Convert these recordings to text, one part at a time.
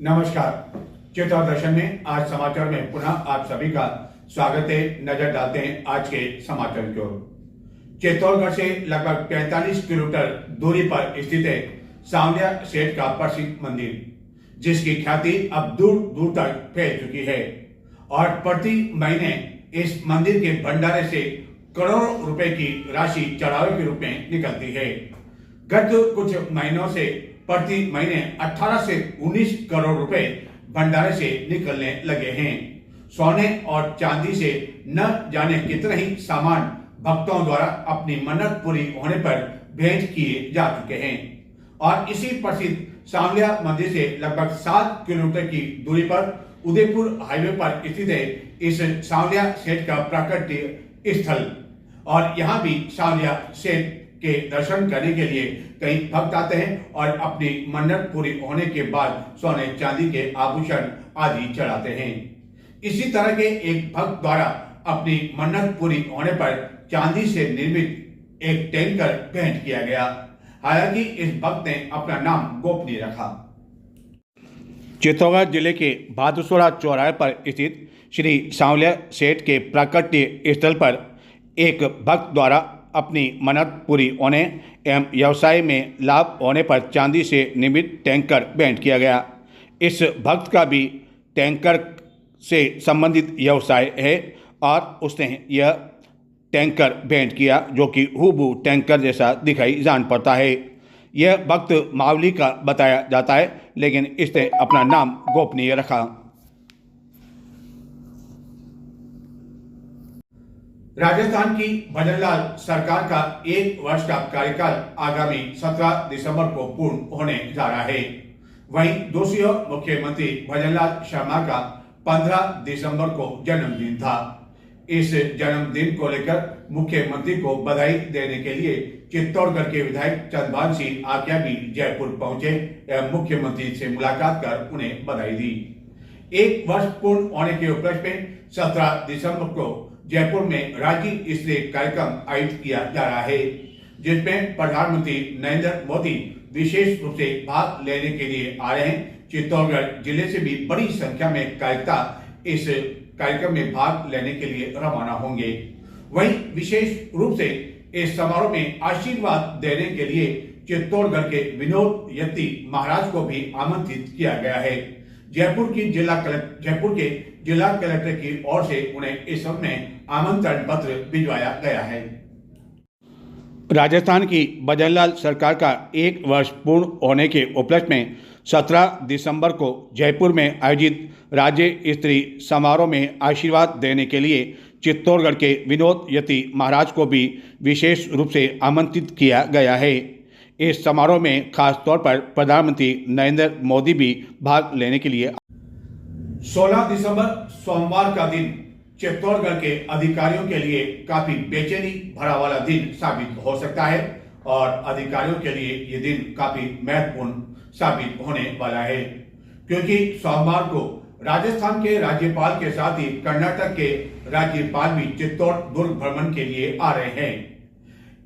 नमस्कार। चित्तौड़ दर्शन में आज समाचार में पुनः आप सभी का स्वागत है। नजर डालते हैं आज के समाचार की ओर। चित्तौड़गढ़ से लगभग 45 किलोमीटर दूरी पर स्थित है सांवलिया सेठ का प्रसिद्ध मंदिर, जिसकी ख्याति अब दूर दूर तक फैल चुकी है और प्रति महीने इस मंदिर के भंडारे से करोड़ों रुपए की राशि चढ़ावे के रूप में निकलती है। गत कुछ महीनों से प्रति महीने 18 से 19 करोड़ रुपए भंडारे से निकलने लगे हैं। सोने और चांदी से न जाने कितने ही सामान भक्तों द्वारा अपनी मन्नत पूरी होने पर भेंट किए जा चुके हैं और इसी प्रसिद्ध सांवलिया मंदिर से लगभग 7 किलोमीटर की दूरी पर उदयपुर हाईवे पर स्थित है इस सांवलिया सेठ का प्राकट्य स्थल। और यहाँ भी सांवलिया सेठ के दर्शन करने के लिए कई भक्त आते हैं और अपनी मन्नत पूरी होने के बाद सोने चांदी के आभूषण आदि चढ़ाते हैं। इसी तरह के एक भक्त द्वारा अपनी मन्नत पूरी होने पर चांदी से निर्मित एक टैंकर भेंट किया गया। हालांकि इस भक्त ने अपना नाम गोपनीय रखा। चित्तौड़गढ़ जिले के भादुसोड़ा चौराहे पर स्थित श्री सांवलिया सेठ के प्राकट्य स्थल पर एक भक्त द्वारा अपनी मन्नत पूरी होने एवं व्यवसाय में लाभ होने पर चांदी से निर्मित टैंकर भेंट किया गया। इस भक्त का भी टैंकर से संबंधित व्यवसाय है और उसने यह टैंकर भेंट किया, जो कि हूबहू टैंकर जैसा दिखाई जान पड़ता है। यह भक्त मावली का बताया जाता है, लेकिन इसने अपना नाम गोपनीय रखा। राजस्थान की भजनलाल सरकार का 1 वर्ष का कार्यकाल आगामी 17 दिसंबर को पूर्ण होने जा रहा है। वहीं दूसरी ओर मुख्यमंत्री भजनलाल शर्मा का 15 दिसंबर को जन्मदिन था। इस जन्मदिन को लेकर मुख्यमंत्री को बधाई देने के लिए चित्तौड़गढ़ के विधायक चंद्रभान सिंह आकिया भी जयपुर पहुंचे एवं मुख्यमंत्री से मुलाकात कर उन्हें बधाई दी। 1 वर्ष पूर्ण होने के उपलक्ष्य में 17 दिसंबर को जयपुर में राज्य स्तरीय कार्यक्रम आयोजित किया जा रहा है, जिसमें प्रधानमंत्री नरेंद्र मोदी विशेष रूप से भाग लेने के लिए आ रहे हैं। चित्तौड़गढ़ जिले से भी बड़ी संख्या में कार्यकर्ता इस कार्यक्रम में भाग लेने के लिए रवाना होंगे। वहीं विशेष रूप से इस समारोह में आशीर्वाद देने के लिए चित्तौड़गढ़ के विनोद यति महाराज को भी आमंत्रित किया गया है। जयपुर के जिला कलेक्टर की ओर से उन्हें इस समय आमंत्रण पत्र भिजवाया गया है। राजस्थान की भजनलाल सरकार का 1 वर्ष पूर्ण होने के उपलक्ष्य में 17 दिसंबर को जयपुर में आयोजित राज्य स्तरीय समारोह में आशीर्वाद देने के लिए चित्तौड़गढ़ के विनोद यति महाराज को भी विशेष रूप से आमंत्रित किया गया है। इस समारोह में खास तौर पर प्रधानमंत्री नरेंद्र मोदी भी भाग लेने के लिए 16 दिसंबर सोमवार का दिन चित्तौड़गढ़ के अधिकारियों के लिए काफी बेचैनी भरा वाला दिन साबित हो सकता है और अधिकारियों के लिए ये दिन काफी महत्वपूर्ण साबित होने वाला है, क्योंकि सोमवार को राजस्थान के राज्यपाल के साथ ही कर्नाटक के राज्यपाल भी चित्तौड़ दुर्ग भ्रमण के लिए आ रहे हैं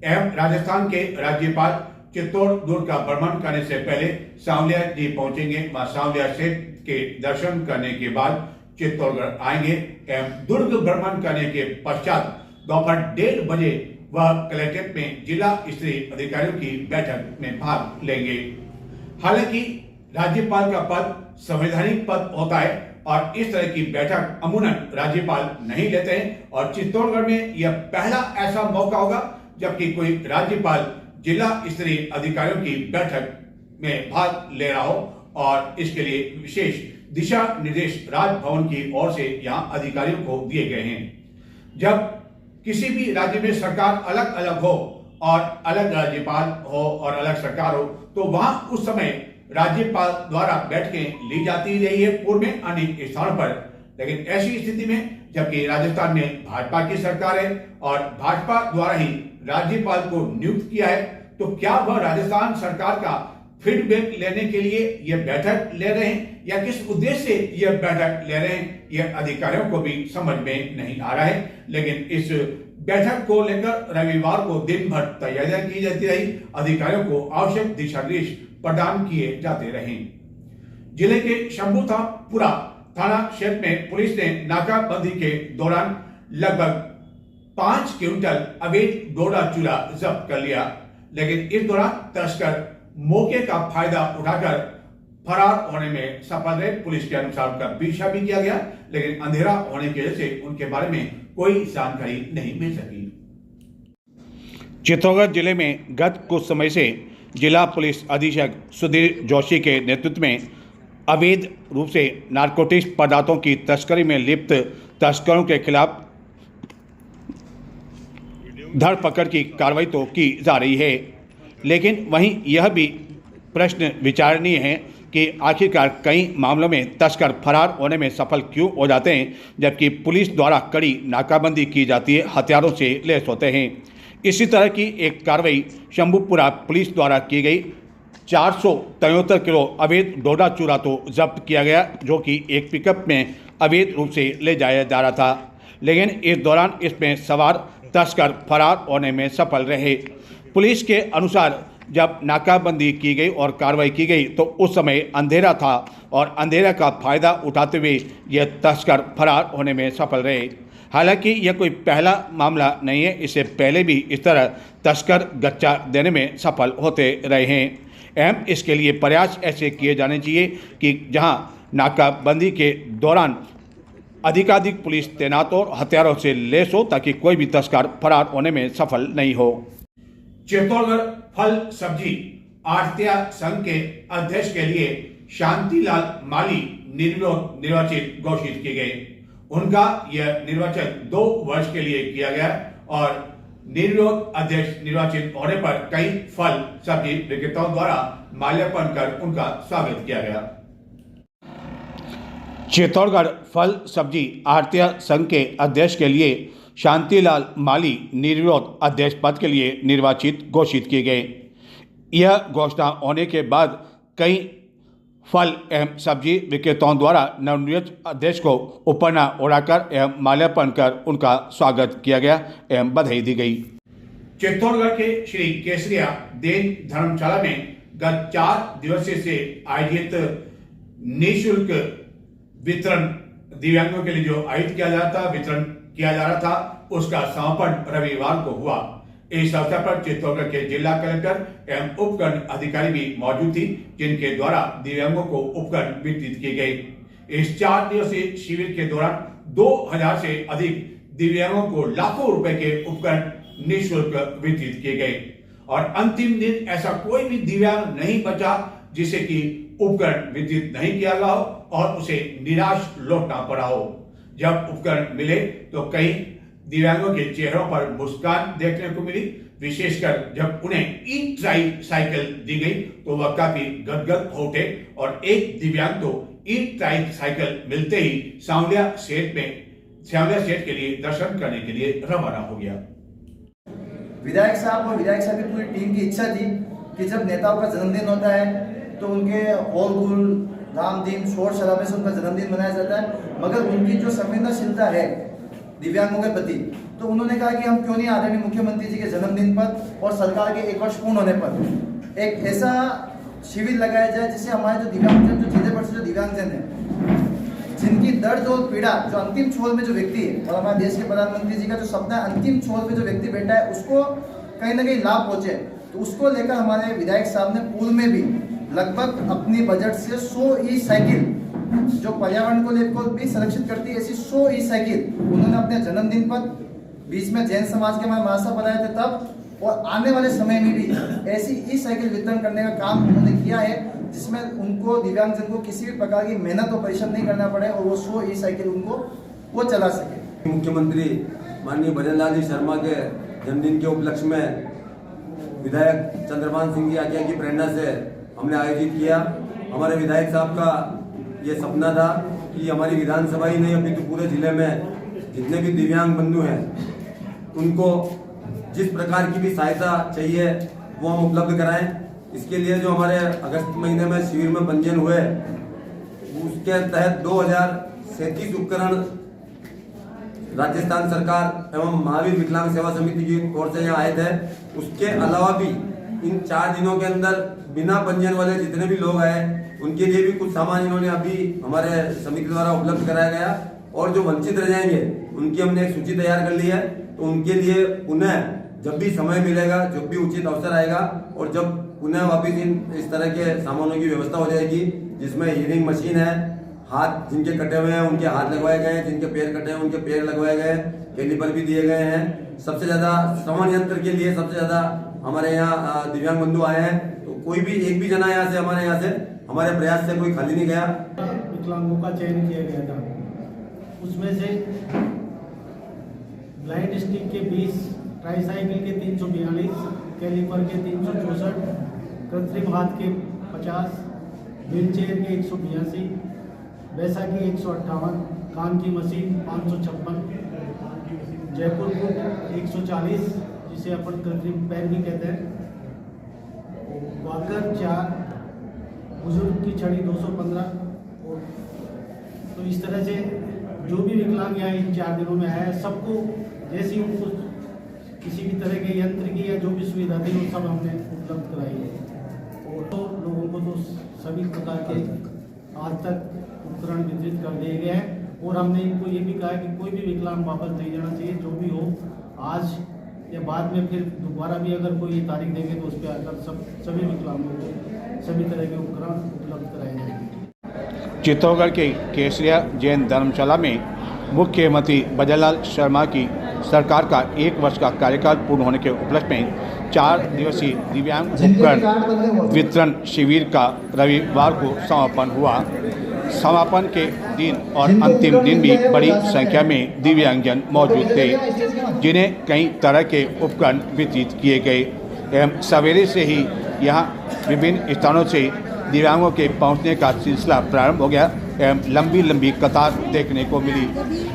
एवं राजस्थान के राज्यपाल चित्तौड़ दुर्ग का भ्रमण करने से पहले सांवलिया जी पहुंचेंगे। वहां सांवलिया सेठ के दर्शन करने के बाद चित्तौड़गढ़ आएंगे एवं दुर्ग भ्रमण करने के पश्चात दोपहर 1:30 बजे वह कलेक्ट्रेट में जिला स्तरीय अधिकारियों की बैठक में भाग लेंगे। हालांकि राज्यपाल का पद संवैधानिक पद होता है और इस तरह की बैठक अमूमन राज्यपाल नहीं लेते हैं और चित्तौड़गढ़ में यह पहला ऐसा मौका होगा जबकि कोई राज्यपाल जिला स्तरीय अधिकारियों की बैठक में भाग ले रहा हो और इसके लिए विशेष दिशा निर्देश राजभवन की ओर से यहाँ अधिकारियों को दिए गए हैं। जब किसी भी राज्य में सरकार अलग अलग हो और अलग राज्यपाल हो और अलग सरकार हो, तो वहां उस समय राज्यपाल द्वारा बैठकें ली जाती रही है पूर्व में अन्य स्थानों पर। लेकिन ऐसी स्थिति में जबकि राजस्थान में भाजपा की सरकार है और भाजपा द्वारा ही राज्यपाल को नियुक्त किया है, तो क्या वह राजस्थान सरकार का फीडबैक लेने के लिए यह बैठक ले रहे हैं या किस उद्देश्य से यह बैठक ले रहे हैं, यह अधिकारियों को भी समझ में नहीं आ रहा है। लेकिन इस बैठक को लेकर रविवार को दिन भर तैयारियां की जाती रही, अधिकारियों को आवश्यक दिशा निर्देश प्रदान किए जाते रहे। जिले के शंभूपुरा थाना क्षेत्र में पुलिस ने नाकाबंदी के दौरान लगभग 5 क्विंटल अवैध डोडा चूरा जब्त कर लिया, लेकिन इस दौरान तस्कर मौके का फायदा उठाकर फरार होने में सफल रहे। पुलिस के अनुसार उनका पीछा भी किया गया, लेकिन अंधेरा होने की वजह से उनके बारे में कोई जानकारी नहीं मिल सकी। चित्तौड़गढ़ जिले में गत कुछ समय से जिला पुलिस अधीक्षक सुधीर जोशी के नेतृत्व में अवैध रूप से नारकोटिक्स पदार्थों की तस्करी में लिप्त तस्करों के खिलाफ धरपकड़ की कार्रवाई तो की जा रही है, लेकिन वहीं यह भी प्रश्न विचारणीय है कि आखिरकार कई मामलों में तस्कर फरार होने में सफल क्यों हो जाते हैं, जबकि पुलिस द्वारा कड़ी नाकाबंदी की जाती है, हथियारों से लैस होते हैं। इसी तरह की एक कार्रवाई शंभूपुरा पुलिस द्वारा की गई। 473 किलो अवैध डोडा चूरा तो जब्त किया गया, जो कि एक पिकअप में अवैध रूप से ले जाया जा रहा था, लेकिन इस दौरान इसमें सवार तस्कर फरार होने में सफल रहे। पुलिस के अनुसार जब नाकाबंदी की गई और कार्रवाई की गई तो उस समय अंधेरा था और अंधेरा का फायदा उठाते हुए यह तस्कर फरार होने में सफल रहे। हालांकि यह कोई पहला मामला नहीं है, इससे पहले भी इस तरह तस्कर गच्चा देने में सफल होते रहे हैं। एवं इसके लिए प्रयास ऐसे किए जाने चाहिए कि जहां नाकाबंदी के दौरान अधिकाधिक पुलिस तैनात और हथियारों से लैस हो, ताकि कोई भी तस्कर फरार होने में सफल नहीं हो। चित्तौड़गढ़ फल सब्जी आढ़तिया संघ के अध्यक्ष के लिए शांतिलाल माली निर्विरोध निर्वाचित घोषित किए गए। उनका यह निर्वाचन 2 वर्ष के लिए किया गया और निर्विरोध अध्यक्ष निर्वाचित होने पर कई फल सब्जी विक्रेताओं द्वारा माल्यार्पण कर उनका स्वागत किया गया। चित्तौड़गढ़ फल सब्जी आढ़तिया संघ के अध्यक्ष के लिए शांतिलाल माली निर्विरोध अध्यक्ष पद के लिए निर्वाचित घोषित किए गए। यह घोषणा होने के बाद कई फल एवं सब्जी विक्रेताओं द्वारा नवनियुक्त अध्यक्ष को उपरना ओढ़ाकर एवं माल्यार्पण कर उनका स्वागत किया गया एवं बधाई दी गई। चित्तौड़गढ़ के श्री केसरिया देन धर्मशाला में गत 4 दिवसीय से आयोजित निःशुल्क वितरण दिव्यांगों के लिए जो आयोजित किया जाता वितरण किया जा रहा था, उसका समापन रविवार को हुआ। इस अवसर पर चित्तौड़गढ़ के जिला कलेक्टर एवं उपकरण अधिकारी भी मौजूद थी, जिनके द्वारा दिव्यांगों को उपकरण वितरित किए गए। इस 4 दिवसीय शिविर के दौरान 2000 से अधिक दिव्यांगों को लाखों रुपए के उपकरण निःशुल्क वितरित किए गए और अंतिम दिन ऐसा कोई भी दिव्यांग नहीं बचा जिसे कि उपकरण वितरित नहीं किया गया हो और उसे निराश लौटना पड़ा हो। जब उपकरण मिले तो कई दिव्यांगों के चेहरों पर मुस्कान देखने को मिली, विशेषकर जब उन्हें ई ट्राई साइकिल दी गई तो वह काफी गदगद हो उठे और एक दिव्यांग तो ई ट्राई साइकिल मिलते ही सांवलिया सेठ के लिए दर्शन करने के लिए रवाना हो गया। विधायक साहब और विधायक साहब की पूरी टीम की इच्छा थी कि जब नेताओं का जन्मदिन होता है तो उनके होल गुल धाम धीम शोर शराबे से उनका जन्मदिन मनाया जाता है, मगर उनकी जो संवेदनशीलता है दिव्यांगों के प्रति, तो उन्होंने कहा कि हम क्यों नहीं आदरणीय मुख्यमंत्री जी के जन्मदिन पर और सरकार के 1 वर्ष पूर्ण होने पर एक ऐसा शिविर लगाया जाए जिससे हमारे जो दिव्यांगजन, जो जिले भर से जो दिव्यांगजन है, जिनकी दर्द और पीड़ा, जो अंतिम छोर में जो व्यक्ति है और हमारे देश के प्रधानमंत्री जी का जो सपना है अंतिम छोर में जो व्यक्ति बैठा है उसको कहीं ना कहीं लाभ पहुंचे, तो उसको लेकर हमारे विधायक साहब ने पूर्व में भी लगभग अपनी बजट से 100 ई साइकिल जो पर्यावरण को लेकर भी संरक्षित करती है, ऐसी 100 ई साइकिल उन्होंने अपने जन्मदिन पर, बीच में जैन समाज के हमारे महासभा बनाए थे तब, और आने वाले समय में भी ऐसी ई साइकिल वितरण करने का काम उन्होंने किया है, जिसमें उनको दिव्यांगजन को किसी भी प्रकार की मेहनत और परिश्रम नहीं करना पड़े और वो 100 ई साइकिल उनको वो चला सके। मुख्यमंत्री माननीय भजन लाल जी शर्मा के जन्मदिन के उपलक्ष्य में विधायक चंद्रभान सिंह की आज्ञा की प्रेरणा से हमने आयोजित किया। हमारे विधायक साहब का ये सपना था कि हमारी विधानसभा ही नहीं अपितु पूरे जिले में जितने भी दिव्यांग बंधु हैं उनको जिस प्रकार की भी सहायता चाहिए वो हम उपलब्ध कराएं। इसके लिए जो हमारे अगस्त महीने में शिविर में पंजीयन हुए उसके तहत 2037 उपकरण राजस्थान सरकार एवं महावीर विकलांग सेवा समिति की ओर से यहाँ आए थे। उसके अलावा भी इन 4 दिनों के अंदर बिना पंजीयन वाले जितने भी लोग आए उनके लिए भी कुछ सामान इन्होंने अभी हमारे समिति द्वारा उपलब्ध कराया गया, और जो वंचित रह जाएंगे उनकी हमने एक सूची तैयार कर ली है। तो उनके लिए पुनः जब भी समय मिलेगा, जब भी उचित अवसर आएगा और जब पुनः वापिस इस तरह के सामानों की व्यवस्था हो जाएगी, जिसमें हीरिंग मशीन है, हाथ जिनके कटे हुए हैं उनके हाथ लगवाए गए हैं, जिनके पैर कटे हैं उनके पैर लगवाए गए हैं, कैलिपर भी दिए गए हैं। सबसे ज्यादा श्रवण यंत्र के लिए सबसे ज्यादा हमारे यहाँ दिव्यांग बंधु आए हैं। तो कोई भी एक भी जना यहाँ से हमारे यहाँ से हमारे प्रयास से कोई खाली नहीं गया। विकलांगों का चयन किया गया था, उसमें से ब्लाइंड स्टिक के 20, ट्राईसाइकिल के 342, कैलिपर के 364, कृत्रिम हाथ के 50, व्हील चेयर के 182, बैसाखी 158, कान की मशीन 556, जयपुर बुक 140 जिसे अपन कृत्रिम पैर भी कहते हैं, वॉकर 4, बुजुर्ग की छड़ी 215। और तो इस तरह से जो भी विकलांग यहाँ इन 4 दिनों में आया है, सबको जैसी उनको किसी भी तरह के यंत्र की या जो भी सुविधा थी वो सब हमने उपलब्ध कराई है। और तो लोगों को तो सभी प्रकार के आज तक उपकरण वितरित कर दिए गए हैं। और हमने इनको ये भी कहा कि कोई भी विकलांग वापस नहीं जाना चाहिए, जो भी हो आज या बाद में फिर दोबारा भी अगर कोई ये तारीख देंगे तो उस पर आकर सभी विकलांगों को सभी तरह के उपकरण उपलब्ध कराए जाएंगे। चित्तौड़गढ़ के केसरिया जैन धर्मशाला में मुख्यमंत्री भजनलाल शर्मा की सरकार का 1 वर्ष का कार्यकाल पूर्ण होने के उपलक्ष्य में 4 दिवसीय दिव्यांग उपकरण वितरण शिविर का रविवार को समापन हुआ। समापन के दिन और अंतिम दिन भी बड़ी संख्या में दिव्यांगजन मौजूद थे, जिन्हें कई तरह के उपकरण वितरित किए गए एवं सवेरे से ही यहाँ विभिन्न स्थानों से दिव्यांगों के पहुँचने का सिलसिला प्रारंभ हो गया एवं लंबी लंबी कतार देखने को मिली,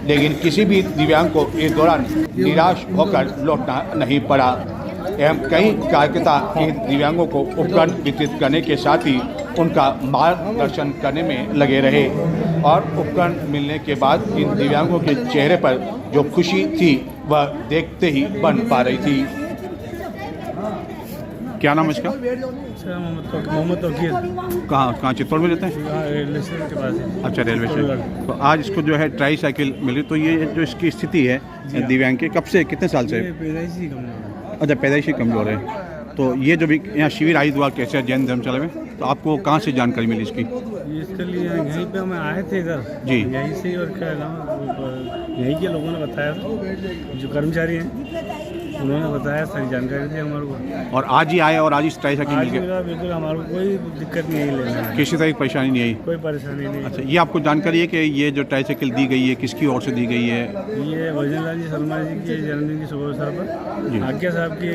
लेकिन किसी भी दिव्यांग को इस दौरान निराश होकर लौटना नहीं पड़ा एवं कई कार्यकर्ता इन दिव्यांगों को उपकरण वितरित करने के साथ ही उनका मार्गदर्शन करने में लगे रहे और उपकरण मिलने के बाद इन दिव्यांगों के चेहरे पर जो खुशी थी वह देखते ही बन पा रही थी। क्या नाम है इसका? मोहम्मद तौकीर। कहाँ चित्तौड़ में रहते हैं? रेलवे स्टेशन के पास है। अच्छा, रेलवे स्टेशन। तो आज इसको जो है ट्राई साइकिल मिली, तो ये जो इसकी स्थिति है दिव्यांग की, कब से कितने साल से? पैदाइशी कमजोर। अच्छा, पैदाइशी कमजोर है। तो ये जो भी यहाँ शिविर आयोजित हुआ कैसे जैन धर्मशाला में, तो आपको कहाँ से जानकारी मिली इसकी? इसके लिए यहीं पे हम आए थे इधर जी, यहीं से ही, और क्या नाम यहीं के लोगों ने बताया था, जो कर्मचारी हैं उन्होंने बताया, सारी जानकारी थी हमारे को। और आज ही आए और आज ही ट्राई साइकिल मिल गया? बिल्कुल, हमारे को कोई दिक्कत नहीं है लेने में, किसी तरह की परेशानी नहीं आई? कोई परेशानी नहीं। अच्छा, ये आपको जानकारी है कि ये जो ट्राई साइकिल दी गई है किसकी ओर से दी गई है? ये भजनलाल जी शर्मा जी के जन्मदिन की शुभ अवसर पर आज्ञा साहब के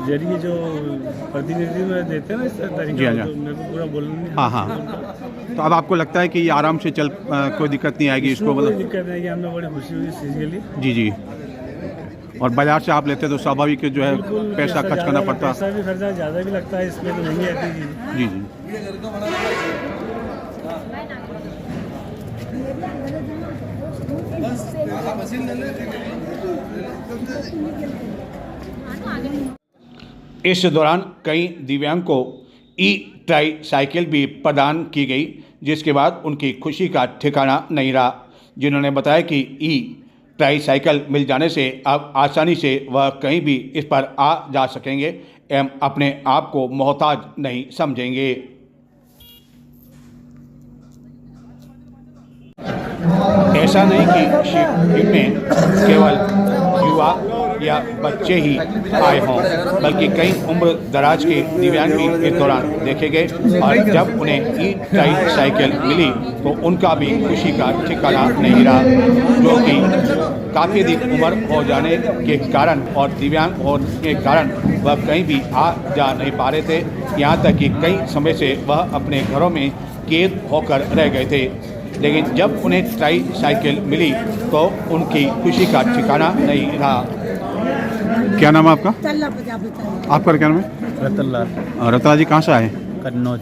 जरिए जो प्रतिनिधि में देते हैं ना इस तरीके, तो मेरे को पूरा बोलना नहीं। हाँ। तो अब आपको लगता है कि ये आराम से चल कोई दिक्कत नहीं आएगी इसको? कोई दिक्कत नहीं, हमें बड़ी खुशी हुई इस चीज़ के लिए। जी जी। और बाजार से आप लेते तो स्वाभाविक जो है पैसा खर्च करना पड़ता? पैसा भी खर्चा ज़्यादा भी लगता है, इसमें तो नहीं आती चीज़। जी जी। इस दौरान कई दिव्यांग को ई ट्राई साइकिल भी प्रदान की गई, जिसके बाद उनकी खुशी का ठिकाना नहीं रहा, जिन्होंने बताया कि ई ट्राई साइकिल मिल जाने से अब आसानी से वह कहीं भी इस पर आ जा सकेंगे एवं अपने आप को मोहताज नहीं समझेंगे। ऐसा नहीं कि शिविर में केवल युवा या बच्चे ही आए हों, बल्कि कई उम्र दराज के दिव्यांग भी इस दौरान देखे गए और जब उन्हें ई ट्राई साइकिल मिली तो उनका भी खुशी का ठिकाना नहीं रहा, जो कि काफ़ी अधिक उम्र हो जाने के कारण और दिव्यांग होने के कारण वह कहीं भी आ जा नहीं पा रहे थे। यहाँ तक कि कई समय से वह अपने घरों में कैद होकर रह गए थे, लेकिन जब उन्हें ट्राई साइकिल मिली तो उनकी खुशी का ठिकाना नहीं रहा। क्या नाम है आपका? आपका क्या नाम है? रतनलाल। रतनलाल जी कहाँ से आए? कन्नौज।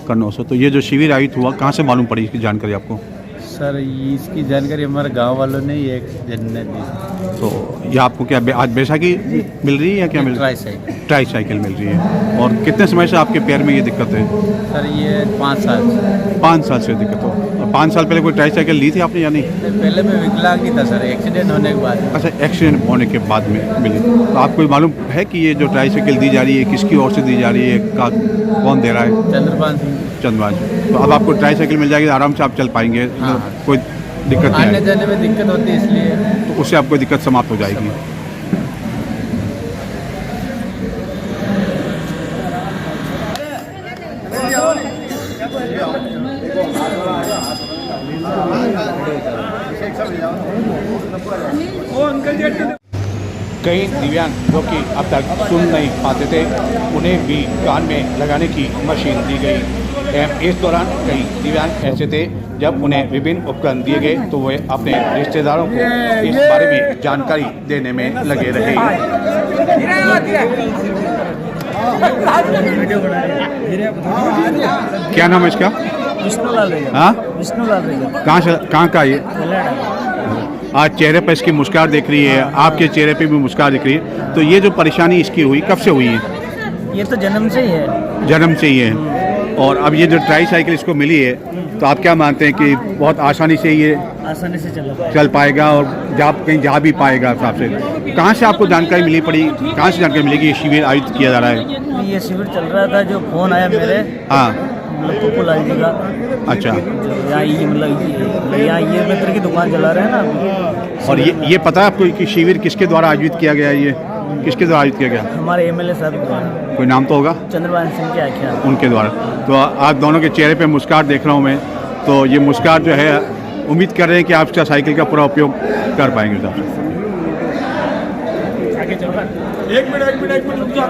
कन्नौज से। तो ये जो शिविर आयोजित हुआ कहाँ से मालूम पड़ी इसकी जानकारी आपको? सर इसकी जानकारी हमारे गांव वालों ने ही एक जन ने दी। तो ये आपको क्या आज बैसाखी मिल रही है या क्या मिल रही है? ट्राई साइकिल मिल रही है। और कितने समय से आपके पैर में ये दिक्कत है? सर ये 5 साल से। 5 साल से दिक्कत हो। और 5 साल पहले कोई ट्राई साइकिल ली थी आपने या नहीं? पहले मैं विकलांग ही था सर, एक्सीडेंट होने के बाद। अच्छा, एक्सीडेंट होने के बाद में मिली। तो आपको मालूम है कि ये जो ट्राई साइकिल दी जा रही है किसकी ओर से दी जा रही है, कौन दे रहा है? चंद्रपाल सिंह। चंद्रपाल। तो अब आपको ट्राई साइकिल मिल जाएगी, आराम से आप चल पाएंगे। हाँ। कोई दिक्कत नहीं आने आएगी। जाने में दिक्कत होती है इसलिए तो उससे आपको दिक्कत समाप्त हो जाएगी। कई दिव्यांग जो कि अब तक सुन नहीं पाते थे उन्हें भी कान में लगाने की मशीन दी गई। एवं इस दौरान कई दिव्यांग ऐसे थे जब उन्हें विभिन्न उपकरण दिए गए तो वे अपने रिश्तेदारों को इस बारे में जानकारी देने में लगे रहे। क्या नाम है इसका? विष्णुलाल हाँ, विष्णुलाल कहाँ का ये? आज चेहरे पर इसकी मुस्कान दिख रही है, आपके चेहरे पे भी मुस्कान दिख रही है। तो ये जो परेशानी इसकी हुई कब से हुई है? ये तो जन्म से ही है। जन्म से ही है। और अब ये जो ट्राई साइकिल इसको मिली है तो आप क्या मानते हैं कि बहुत आसानी से ये आसानी से चल पाएगा और कहीं जा भी पाएगा हिसाब से? कहाँ से आपको जानकारी मिली पड़ी, कहाँ से जानकारी मिली कि ये शिविर आयोजित किया जा रहा है? ये शिविर चल रहा था, जो फोन आया मेरे हाँ, पप्पूलाल जी का। अच्छा। यहाँ ये मतलब यहाँ ये मित्र की दुकान चला रहे हैं ना। और ये पता है आपको कि शिविर किसके द्वारा आयोजित किया गया है? ये किसके द्वारा आयोजित किया गया? हमारे एमएलए साहब द्वारा। कोई नाम तो होगा? चंद्रपाल सिंह के आख्या उनके द्वारा। तो आप दोनों के चेहरे पे मुस्कान देख रहा हूँ मैं, तो ये मुस्कान जो है उम्मीद कर रहे हैं कि आप इसका साइकिल का पूरा उपयोग कर पाएंगे साहब। एक मिनट रुक जा।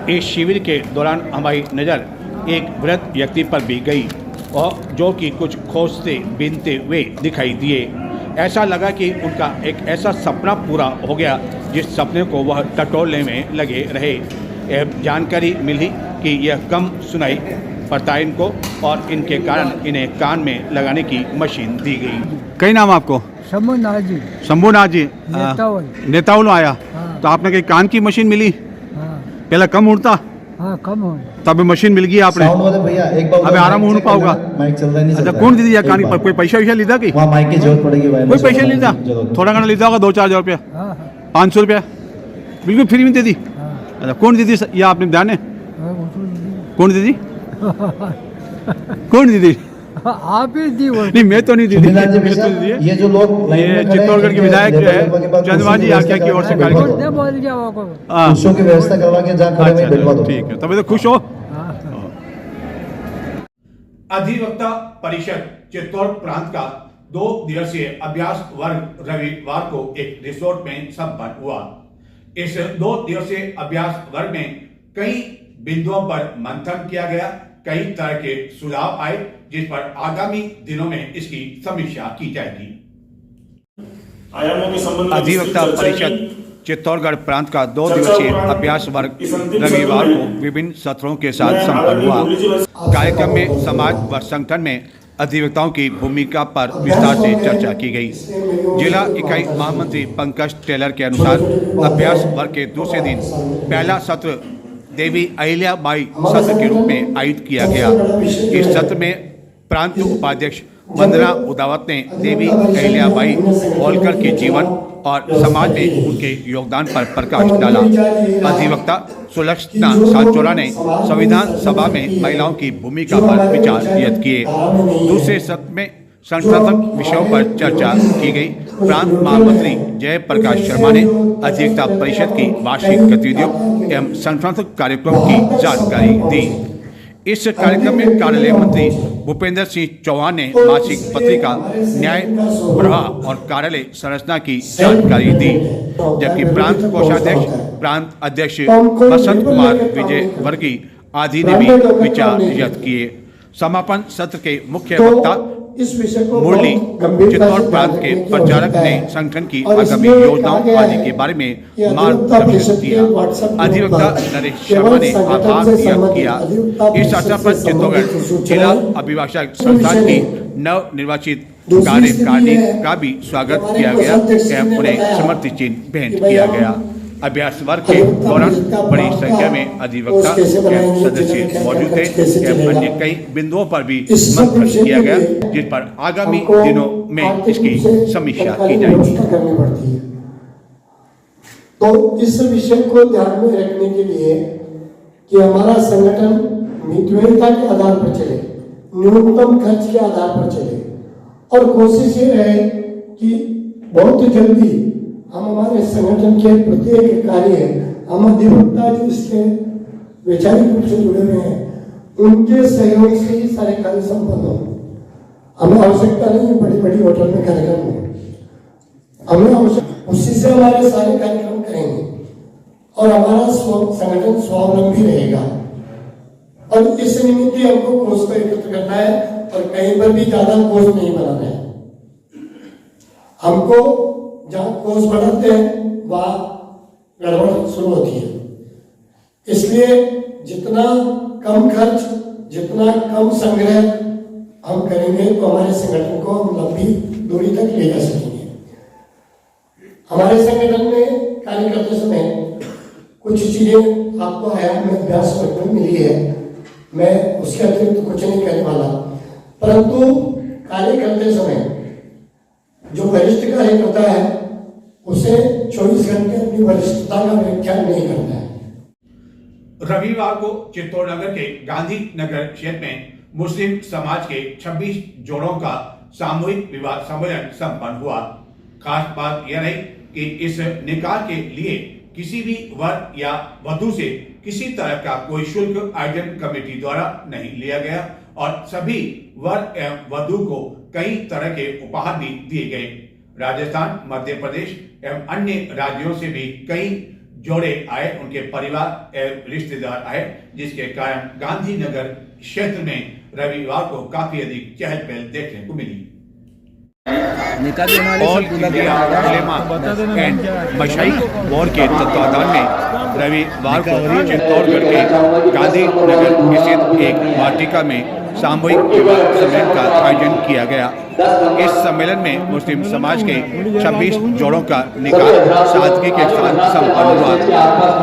इस शिविर के दौरान हमारी नज़र एक वृद्ध व्यक्ति पर भी गई और जो कि कुछ खोजते बीनते हुए दिखाई दिए। ऐसा लगा कि उनका एक ऐसा सपना पूरा हो गया जिस सपने को वह टटोलने में लगे रहे। जानकारी मिली कि यह कम सुनाई पड़ता है इनको और इनके कारण इन्हें कान में लगाने की मशीन दी गई। कई नाम आपको? शंभूनाथ जी। शंभूनाथ जी नेतावल आया। हाँ। तो आपने कहीं कान की मशीन मिली? हाँ पहले कम उड़ता, हाँ कम हो तब मशीन मिल गई आपने? साउंड वाले भैया एक बार अबे आराम होने पाऊंगा। माइक चल रहा नहीं। अच्छा, कौन दी दिया कान पर? कोई पैसा वैसा लीधा कि? वहाँ माइक की जरूरत पड़ेगी भाई। कोई पैसा लीधा? थोड़ा घना लीधा होगा, 2-4 हज़ार रुपया, हाँ 500 रुपया बिल्कुल फ्री में दे दी। हाँ अच्छा, कौन दी थी ये आपने ध्यान है? हाँ, वो तो कौन दी थी? कौन दी थी? आप ही दी वो। नहीं, मैं तो नहीं दी थी। सुनील जी मैं तो भैया, नहीं दी है। ये जो लोग लाइन ये में खड़े हैं, चित्तौड़गढ़ के विधायक जो है चंद्रपाल जी आख्या की ओर से कार्यक्रम। दे बोल गया वो को। हाँ, कुर्सियों की व्यवस्था करवा के जहाँ खड़े में बिठवा दो। ठीक है, तब तो खुश हो। हाँ अधिवक्ता परिषद चित्तौड़ प्रांत का 2 दिवसीय अभ्यास वर्ग रविवार को एक रिसोर्ट में संपन्न हुआ। इस 2 दिवसीय अभ्यास वर्ग में कई बिंदुओं पर मंथन किया गया, कई तरह के सुझाव आए जिस पर आगामी दिनों में इसकी समीक्षा की जाएगी। अधिवक्ता परिषद चित्तौड़गढ़ प्रांत का 2 दिवसीय अभ्यास वर्ग रविवार को विभिन्न सत्रों के साथ संपन्न हुआ। कार्यक्रम में समाज व संगठन में अधिवक्ताओं की भूमिका पर विस्तार से चर्चा की गई। जिला इकाई महामंत्री पंकज टेलर के अनुसार अभ्यास वर्ग के दूसरे दिन पहला सत्र देवी अहिल्याबाई सत्र के रूप में आयोजित किया गया। इस सत्र में प्रांत उपाध्यक्ष वंदना उदावत ने देवी अहिल्याबाई होलकर के जीवन और समाज में उनके योगदान पर प्रकाश डाला। अधिवक्ता सुलक्षणा सांचोरा ने संविधान सभा में महिलाओं की भूमिका पर विचार व्यक्त किए। दूसरे सत्र में संस्थात्मक विषयों पर चर्चा की गई। प्रांत महामंत्री जय प्रकाश शर्मा ने अधिवक्ता परिषद की वार्षिक गतिविधियों एवं संस्थात्मक कार्यक्रमों की जानकारी दी। इस कार्यक्रम में कार्यालय मंत्री भूपेंद्र सिंह चौहान ने मासिक पत्रिका न्याय प्रवाह और कार्यालय संरचना की जानकारी दी, जबकि प्रांत कोषाध्यक्ष प्रांत अध्यक्ष बसंत कुमार विजय वर्गी आदि ने भी विचार व्यक्त किए। समापन सत्र के मुख्य वक्ता इस विषय को मुरली बहुत गंभीरता चित्तौड़ से प्रांत के ध्यान रखने की प्रचारक आवश्यकता ने है। संगठन की और आगामी इसमें योजनाओं कहा गया आदि है के बारे में कि अधिवक्ता मार्गदर्शन परिषद दिया। के WhatsApp ग्रुप अधिवक्ता पर नरेश केवल शर्मा ने संगठन आभार से व्यक्त संबंधित किया। अधिवक्ता इस परिषद अवसर पर से चित्तौड़गढ़ संबंधित सूचनाएं, जिला अभिभाषक दूसरे संस्थान की विषय में नव निर्वाचित दूसरी कार्यकारिणी स्थिति है का भी स्वागत कि किया हमारे गया कोषाध्यक्ष जी एवं ने उन्हें बताया समर्थित चिन्ह भेंट कि भाई किया हम गया। अभ्यास वर्ग के अधिवक्ता दौरान परिषद का बड़ी प्राप्त संख्या का में अधिवक्ता कोर्स कैसे बनाएंगे, एवं सदस्य जिला मौजूद थे कैसे एवं चलेगा। अन्य कई बिंदुओं पर भी इस सब मंथन विषय किया के गया, लिए जिन पर आगामी हमको दिनों में आर्थिक इसकी रूप से समीक्षा की तत्कालीन जाएगी। व्यवस्था करनी पड़ती है। तो इस विषय को ध्यान में रखने के लिए कि हमारा संगठन मितव्ययिता के आधार पर चले, न्यूनतम खर्च के आधार पर चले और कोशिश ये रहे कि बहुत जल्दी हम हमारे संगठन के प्रत्येक कार्य हम अधिवक्ता जो इसके वैचारिक रूप से जुड़े हुए हैं उनके सहयोग से ही सारे कार्य संपन्न हो। हमें आवश्यकता नहीं है बड़ी बड़ी होटल में कार्यक्रम हो, हमें आवश्यक उसी से हमारे सारे कार्यक्रम करेंगे और हमारा संगठन स्वावलंबी रहेगा। और इस निमित्त ही हमको कोष को एकत्र करना है और कहीं पर भी ज्यादा कोष नहीं बनाना है। हमको जहां कोष बढ़ाते हैं वहां गड़बड़ शुरू होती है। इसलिए जितना कम खर्च, जितना कम संग्रह हम करेंगे तो हमारे संगठन को हम लंबी दूरी तक ले जा सकेंगे। हमारे संगठन में कार्य करते समय कुछ चीजें आपको आयाम में अभ्यास में मिली है, मैं उसके अतिरिक्त कुछ नहीं कहने वाला, परंतु कार्य करते समय जो वरिष्ठ कार्यकर्ता है उसे 24 घंटे अपनी वरिष्ठता का व्याख्यान नहीं करना है। रविवार को चित्तौड़ नगर के गांधी नगर क्षेत्र में मुस्लिम समाज के 26 जोड़ों का सामूहिक विवाह सम्मेलन संपन्न हुआ। खास बात यह रही कि इस निकाह के लिए किसी भी वर या वधु से किसी तरह का कोई शुल्क आयोजन कमेटी द्वारा नहीं लिया गया और सभी वर एवं वधु को कई तरह के उपहार भी दिए गए। राजस्थान, मध्य प्रदेश एवं अन्य राज्यों से भी कई जोड़े आए, उनके परिवार एवं रिश्तेदार आए, जिसके कारण गांधीनगर क्षेत्र में रविवार को काफी अधिक चहल पहल देखने को मिली। ऑल इंडिया उलेमा एंड मशाइख बोर्ड के तत्वाधान में रविवार को चित्तौड़गढ़ के गांधी नगर स्थित एक वाटिका में सामूहिक विवाह सम्मेलन का आयोजन किया गया। इस सम्मेलन में मुस्लिम समाज के 26 जोड़ों का निकाह सादगी के साथ संपन्न हुआ।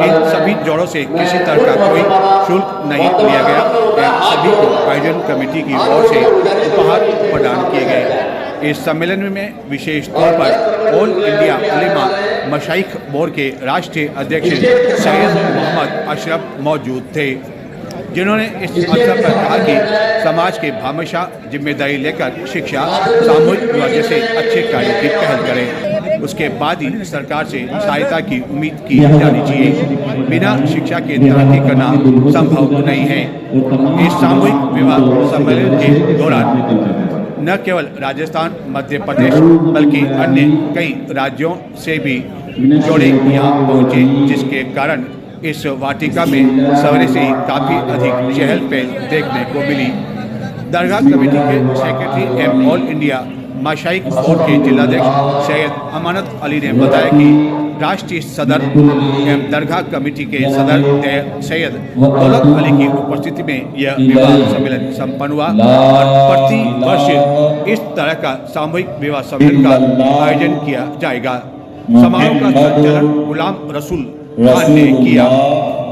इन सभी जोड़ों से किसी तरह का कोई शुल्क नहीं लिया गया एवं सभी को आयोजन कमेटी की ओर से उपहार प्रदान किए गए। इस सम्मेलन में विशेष तौर पर ऑल इंडिया उलेमा मशाइख बोर्ड के राष्ट्रीय अध्यक्ष सैयद मोहम्मद अशरफ मौजूद थे, जिन्होंने इस अवसर पर कहा कि समाज के भामाशाह जिम्मेदारी लेकर शिक्षा, सामूहिक विवाह जैसे अच्छे कार्यों की पहल करें। उसके बाद ही सरकार से सहायता की उम्मीद की जानी चाहिए। बिना शिक्षा के तरक्की करना संभव नहीं है। इस सामूहिक विवाह सम्मेलन के दौरान न केवल राजस्थान, मध्य प्रदेश बल्कि अन्य कई राज्यों से भी जोड़े यहाँ पहुँचे, जिसके कारण इस वाटिका में सवेरे से ही काफी अधिक चहल पहल देखने को मिली। दरगाह कमेटी के सेक्रेटरी एवं ऑल इंडिया मशाइख बोर्ड के जिलाध्यक्ष सैयद अमानत अली ने बताया कि राष्ट्रीय सदर एवं दरगाह कमेटी के सदर सैयद दौलत अली की उपस्थिति में यह विवाह सम्मेलन संपन्न हुआ और प्रति वर्ष इस तरह का सामूहिक विवाह सम्मेलन का आयोजन किया जाएगा। समारोह का संचालन गुलाम रसूल खान ने किया।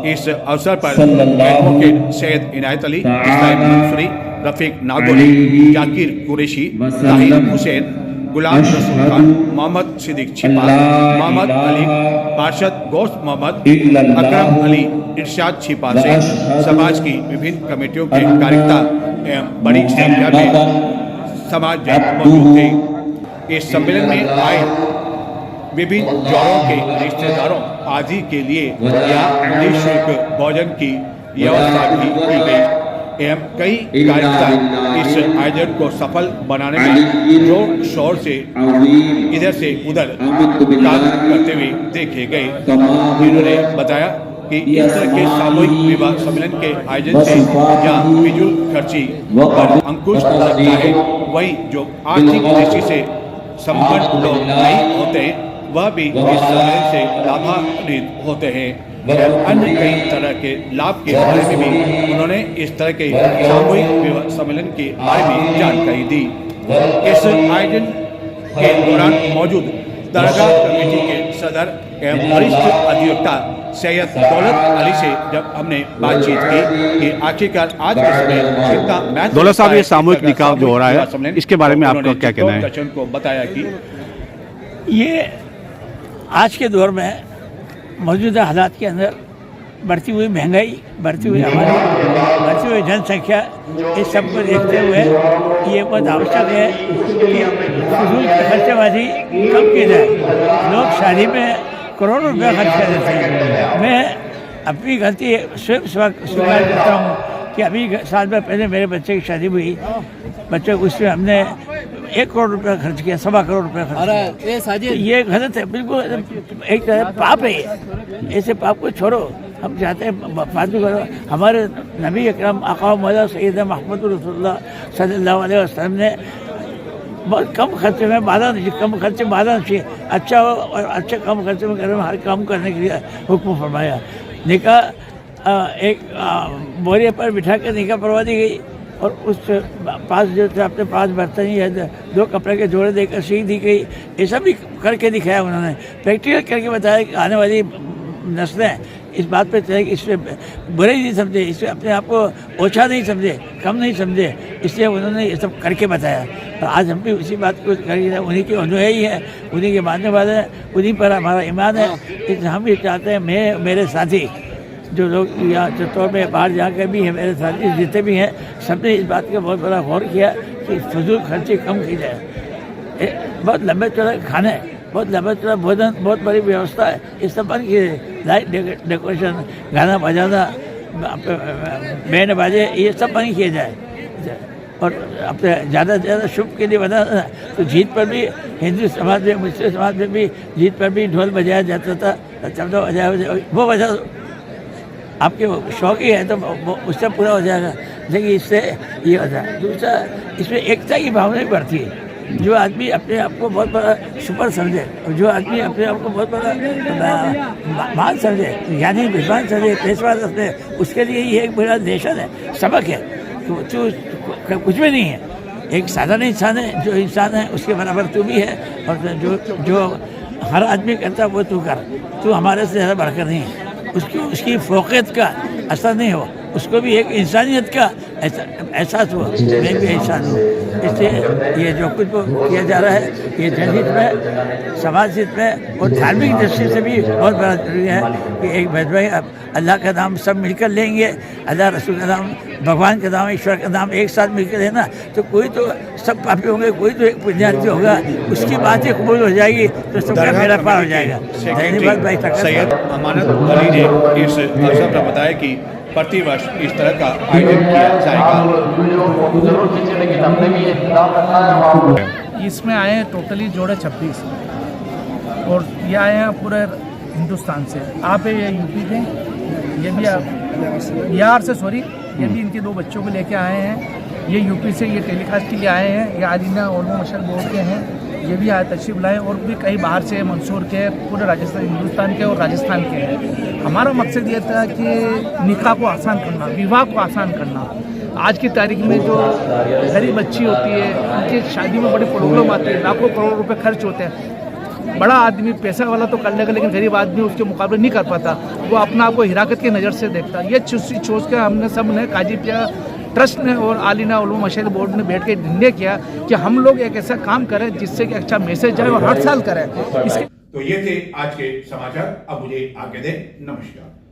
इस अवसर पर एडवोकेट सैयद इनायत अली, इस्लाम मंसूरी, रफीक नागोरी, जाकिर कुरैशी, ताहिर हुसैन, गुलाम रसूल खान, मोहम्मद सिद्दीक छिपा, मोहम्मद अली, पार्षद गोश्त मोहम्मद, अकरम अली, इरशाद छिपा से समाज की विभिन्न कमेटियों के कार्यकर्ता एवं बड़ी संख्या में समाज मौजूद थे। इस सम्मेलन में आए विभिन्न जोड़ों के रिश्तेदारों आदि के लिए यहाँ निःशुल्क भोजन की व्यवस्था भी की गई एवं कई कार्यकर्ता इस आयोजन को सफल बनाने में जोर शोर से इधर से उधर काम करते हुए देखे गए। इन्होंने बताया कि इस तरह के सामूहिक विवाह सम्मेलन के आयोजन से जहाँ फिजूल खर्ची पर अंकुश लगता है, वहीं जो आर्थिक दृष्टि से संपन्न लोग नहीं होते वह भी इस सम्मेलन से लाभान्वित होते हैं। अन्य कई तरह के लाभ के बारे में भी उन्होंने इस तरह के सामूहिक विवाह सम्मेलन के बारे में जानकारी दी। इस आयोजन के दौरान मौजूद दरगाह कमेटी के सदर एवं वरिष्ठ अधिवक्ता सैयद दौलत अली से जब हमने बातचीत की कि आखिरकार आज के समय कितना महत्व दौलत साहब, ये सामूहिक निकाह जो हो रहा है इसके बारे में आपका क्या कहना है? दर्शन को बताया कि ये आज के दौर में मौजूदा हालात के अंदर बढ़ती हुई महंगाई, बढ़ती हुई आबादी, बढ़ती हुई जनसंख्या, इस सब को देखते हुए ये बहुत आवश्यक है कि फजूल की खर्चेबाजी कम की जाए। लोग शादी में करोड़ों रुपया खर्च कर देते हैं। मैं अपनी गलती स्वयं स्वीकार करता हूँ कि अभी साल भर पहले मेरे बच्चे की शादी हुई, बच्चे उसमें हमने 1 करोड़ रुपया खर्च किया, 1.25 करोड़ रुपया खर्च किया। ये गलत है, बिल्कुल एक तरह पाप है। ऐसे पाप को छोड़ो। हम चाहते हैं फालतू करो। हमारे नबी अकरम आका मौला सैयद मोहम्मद रसूलुल्लाह सल्लल्लाहु अलैहि वसल्लम ने बहुत कम खर्चे में कम खर्चे बाधा चाहिए, अच्छा हो और अच्छे कम खर्चे में करें, हर काम करने के लिए हुक्म फरमाया। निकाह एक बोरे पर बिठा कर निकाह पढ़वा दी गई और उस पास जो थे अपने पास बर्तन या 2 कपड़े के जोड़े देकर सीख दी गई। ये सब भी करके दिखाया उन्होंने, प्रैक्टिकल करके बताया कि आने वाली नस्लें इस बात पे चले कि इसमें बुरे नहीं समझे, इसमें अपने आप को ओछा नहीं समझे, कम नहीं समझे, इसलिए उन्होंने ये सब करके बताया। तो आज हम भी उसी बात को करके उन्हीं के अनुयायी हैं, उन्हीं के मानने वाले हैं, उन्हीं पर हमारा ईमान है। इसलिए हम भी चाहते हैं, मैं मेरे साथी जो लोग यहाँ चित्तौड़ में बाहर जाकर भी हैं, मेरे साथी जितने भी हैं, सबने इस बात का बहुत बड़ा गौर किया कि फजूल खर्चे कम की जाए। बहुत लंबे चौड़े खाने, बहुत लंबा चौड़ा भोजन, बहुत बड़ी व्यवस्था है, इस सब बन की लाइट डेकोरेशन, गाना बजाना, बैंड बाजे, ये सब बंद किए जाए। और अपने ज़्यादा से ज़्यादा शुभ के लिए बनाना। तो जीत पर भी हिंदू समाज में, मुस्लिम समाज में भी जीत पर भी ढोल बजाया जाता था, चमड़ा बजाया, वो बजा आपके शौक ही है तो उससे पूरा हो जाएगा। लेकिन इससे ये होता है। दूसरा, इसमें एकता की भावना भी बढ़ती है। जो आदमी अपने आप को बहुत बड़ा सुपर समझे और जो आदमी अपने आप को बहुत बड़ा मान समझे, यानी विद्वान समझे, पेशवा समझे, उसके लिए ये एक बड़ा लेसन है, सबक है। तो कुछ भी नहीं है, एक साधारण इंसान है, जो इंसान है उसके बराबर तू भी है। और जो हर आदमी करता है वो तू कर, तू हमारे से ज़्यादा बढ़कर नहीं है। उसकी फोकियत का असर नहीं हो, उसको भी एक इंसानियत का एहसास हुआ, मैं भी इंसान हूँ। इसलिए ये जो कुछ किया जा रहा है ये जनहित में, समाज हित में और धार्मिक दृष्टि से भी बहुत बड़ा जरूरी है कि एक भाई अल्लाह का नाम सब मिलकर लेंगे, अल्लाह रसूल का नाम, भगवान का नाम, ईश्वर का नाम एक साथ मिलकर लेना, तो कोई तो सब पापी होंगे, कोई तो एक पुण्यार्थी होगा, उसकी बात ही कबूल हो जाएगी तो सबका बेड़ा पार हो जाएगा। धन्यवाद भाई। सैयद अमानत अली ने इस अवसर पर बताया कि प्रतिवर्ष इस तरह का आयोजन किया जाएगा। इसमें आए हैं टोटली जोड़े 26 और ये आए हैं पूरे हिंदुस्तान से। आप ये यूपी के, ये भी बिहार से, ये भी इनके 2 बच्चों को लेके आए हैं। ये यूपी से ये टेलीकास्ट के लिए आए हैं। ये आदीना ओलमो मशल बोर्ड के हैं, ये भी आए तशरीफ लाए और भी कई बाहर से, मंसूर के, पूरे राजस्थान, हिंदुस्तान के और राजस्थान के हैं। हमारा मकसद ये था कि निकाह को आसान करना, विवाह को आसान करना। आज की तारीख में जो गरीब बच्ची होती है, उनकी शादी में बड़ी प्रॉब्लम आती है, लाखों करोड़ रुपए खर्च होते हैं। बड़ा आदमी पैसा वाला तो कर लेगा, लेकिन गरीब आदमी उसके मुकाबले नहीं कर पाता, वो अपना आपको हिराकत की नज़र से देखता। ये सोच के हमने सब ने काजीपिया ट्रस्ट ने और आलीना उलूम मशाइख बोर्ड ने बैठ के निर्णय किया कि हम लोग एक ऐसा काम करें जिससे कि अच्छा मैसेज जाए और हर साल करें। तो ये थे आज के समाचार। अब मुझे आगे दें। नमस्कार।